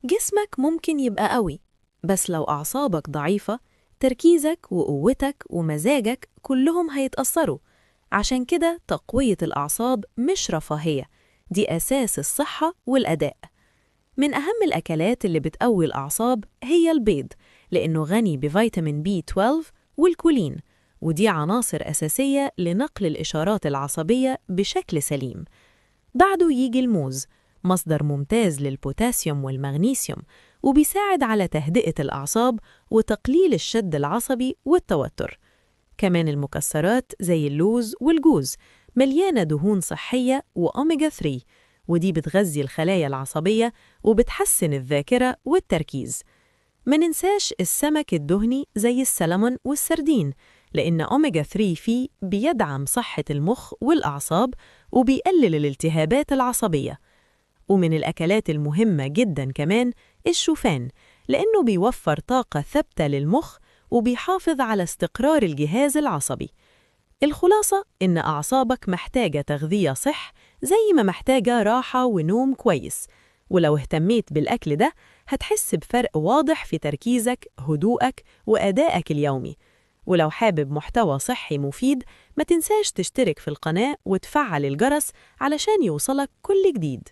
جسمك ممكن يبقى قوي، بس لو أعصابك ضعيفة تركيزك وقوتك ومزاجك كلهم هيتأثروا. عشان كده تقوية الأعصاب مش رفاهية، دي أساس الصحة والأداء. من أهم الأكلات اللي بتقوي الأعصاب هي البيض، لأنه غني بفيتامين B12 والكولين، ودي عناصر أساسية لنقل الإشارات العصبية بشكل سليم. بعده يجي الموز، مصدر ممتاز للبوتاسيوم والمغنيسيوم، وبيساعد على تهدئة الأعصاب وتقليل الشد العصبي والتوتر. كمان المكسرات زي اللوز والجوز مليانة دهون صحية وأوميجا 3، ودي بتغذي الخلايا العصبية وبتحسن الذاكرة والتركيز. ما ننساش السمك الدهني زي السلمون والسردين، لأن أوميجا 3 فيه بيدعم صحة المخ والأعصاب وبيقلل الالتهابات العصبية. ومن الأكلات المهمة جداً كمان الشوفان، لأنه بيوفر طاقة ثابتة للمخ وبيحافظ على استقرار الجهاز العصبي. الخلاصة إن أعصابك محتاجة تغذية صح زي ما محتاجة راحة ونوم كويس، ولو اهتميت بالأكل ده هتحس بفرق واضح في تركيزك، هدوءك، وأدائك اليومي. ولو حابب محتوى صحي مفيد ما تنساش تشترك في القناة وتفعل الجرس علشان يوصلك كل جديد.